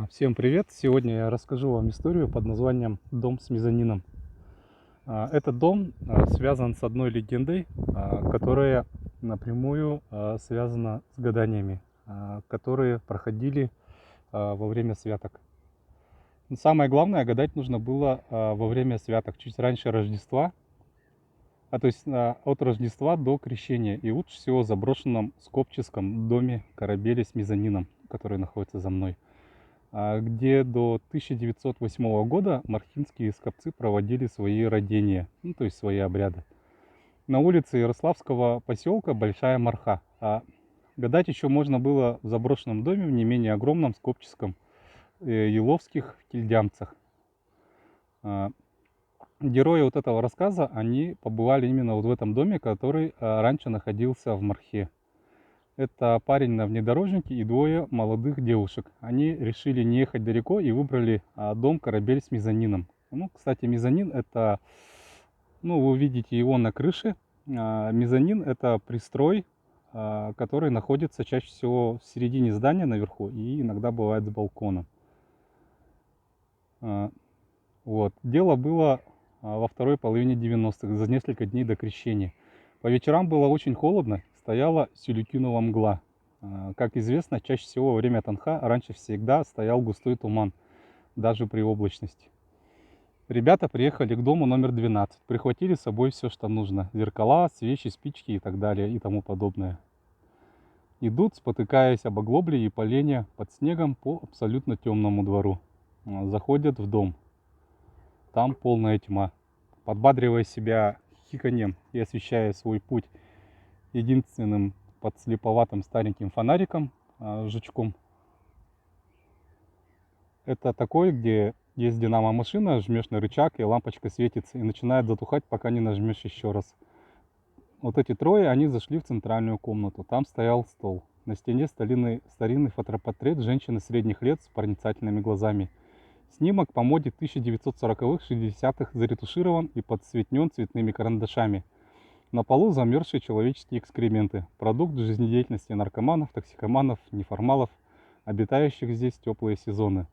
Всем привет! Сегодня я расскажу вам историю под названием «Дом с мезонином». Этот дом связан с одной легендой, которая напрямую связана с гаданиями, которые проходили во время святок. Но самое главное, гадать нужно было во время святок, чуть раньше Рождества, то есть от Рождества до Крещения. И лучше всего в заброшенном скопческом доме корабеле с мезонином, который находится за мной, где до 1908 года мархинские скопцы проводили свои родения, ну, то есть свои обряды. На улице Ярославского поселка Большая Марха. Гадать еще можно было в заброшенном доме в не менее огромном скопческом Еловских Кильдямцах. Герои вот этого рассказа, они побывали именно вот в этом доме, который раньше находился в Мархе. Это парень на внедорожнике и двое молодых девушек. Они решили не ехать далеко и выбрали дом корабель с мезонином. Ну, кстати, мезонин это, вы увидите его на крыше. Мезонин это пристрой, который находится чаще всего в середине здания наверху и иногда бывает с балконом. Вот. Дело было во второй половине 90-х, за несколько дней до крещения. По вечерам было очень холодно, стояла сюлюкинова мгла. Как известно, чаще всего во время Танха раньше всегда стоял густой туман, даже при облачности. Ребята приехали к дому номер 12, прихватили с собой все, что нужно. Зеркала, свечи, спички и так далее и тому подобное. Идут, спотыкаясь об оглобли и поленья под снегом по абсолютно темному двору. Заходят в дом. Там полная тьма. Подбадривая себя хиканьем и освещая свой путь единственным подслеповатым стареньким фонариком, жучком. Это такой, где есть динамо-машина, жмешь на рычаг, и лампочка светится, и начинает затухать, пока не нажмешь еще раз. Вот эти трое, они зашли в центральную комнату. Там стоял стол. На стене старинный фотопортрет женщины средних лет с проницательными глазами. Снимок по моде 1940-х, 60-х заретуширован и подсветнен цветными карандашами. На полу замерзшие человеческие экскременты, продукт жизнедеятельности наркоманов, токсикоманов, неформалов, обитающих здесь теплые сезоны.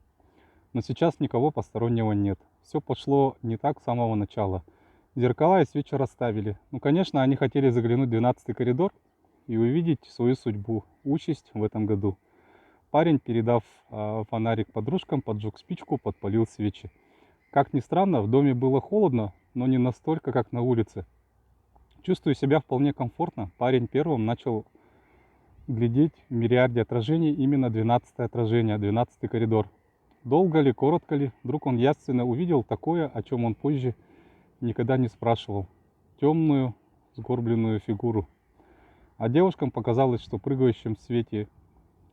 Но сейчас никого постороннего нет. Все пошло не так с самого начала. Зеркала и свечи расставили. Конечно, они хотели заглянуть в 12-й коридор и увидеть свою судьбу, участь в этом году. Парень, передав фонарик подружкам, поджег спичку, подпалил свечи. Как ни странно, в доме было холодно, но не настолько, как на улице. Чувствуя себя вполне комфортно, парень первым начал глядеть в мириарде отражений именно 12-е отражение, 12-й коридор. Долго ли, коротко ли, вдруг он явственно увидел такое, о чем он позже никогда не спрашивал. Темную, сгорбленную фигуру. А девушкам показалось, что в прыгающем свете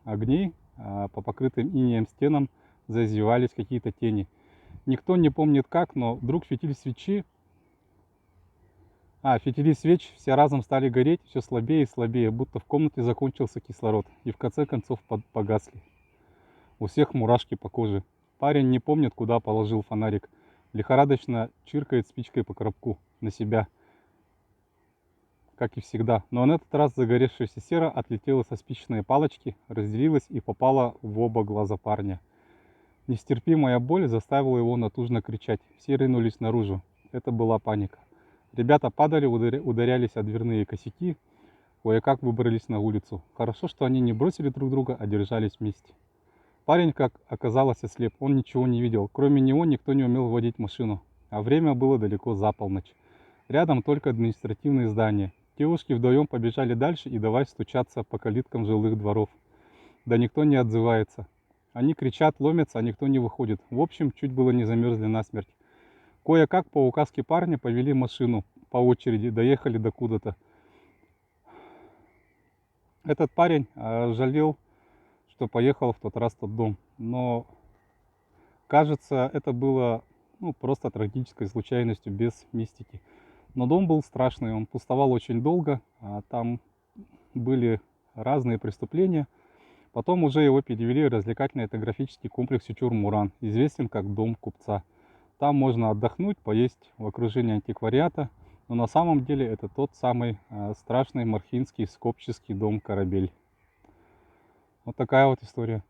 огней по покрытым инеем стенам заизвивались какие-то тени. Никто не помнит как, но вдруг фитили свечи, фитили свеч все разом стали гореть все слабее и слабее, будто в комнате закончился кислород, и в конце концов погасли. У всех мурашки по коже. Парень не помнит, куда положил фонарик. Лихорадочно чиркает спичкой по коробку на себя, как и всегда. Но на этот раз загоревшаяся сера отлетела со спичечной палочки, разделилась и попала в оба глаза парня. Нестерпимая боль заставила его натужно кричать. Все ринулись наружу. Это была паника. Ребята падали, ударялись о дверные косяки, кое-как выбрались на улицу. Хорошо, что они не бросили друг друга, а держались вместе. Парень, как оказалось, ослеп. Он ничего не видел. Кроме него никто не умел водить машину. А время было далеко за полночь. Рядом только административные здания. Девушки вдвоем побежали дальше и давай стучаться по калиткам жилых дворов. Да никто не отзывается. Они кричат, ломятся, а никто не выходит. В общем, чуть было не замерзли насмерть. Кое-как по указке парня повели машину по очереди, доехали до куда-то. Этот парень жалел, что поехал в тот раз в тот дом. Но, кажется, это было просто трагической случайностью, без мистики. Но дом был страшный, он пустовал очень долго, там были разные преступления. Потом уже его перевели в развлекательный этнографический комплекс Чучур-Муран, известен как Дом купца. Там можно отдохнуть, поесть в окружении антиквариата, но на самом деле это тот самый страшный мархинский скопческий дом Корабель. Вот такая вот история.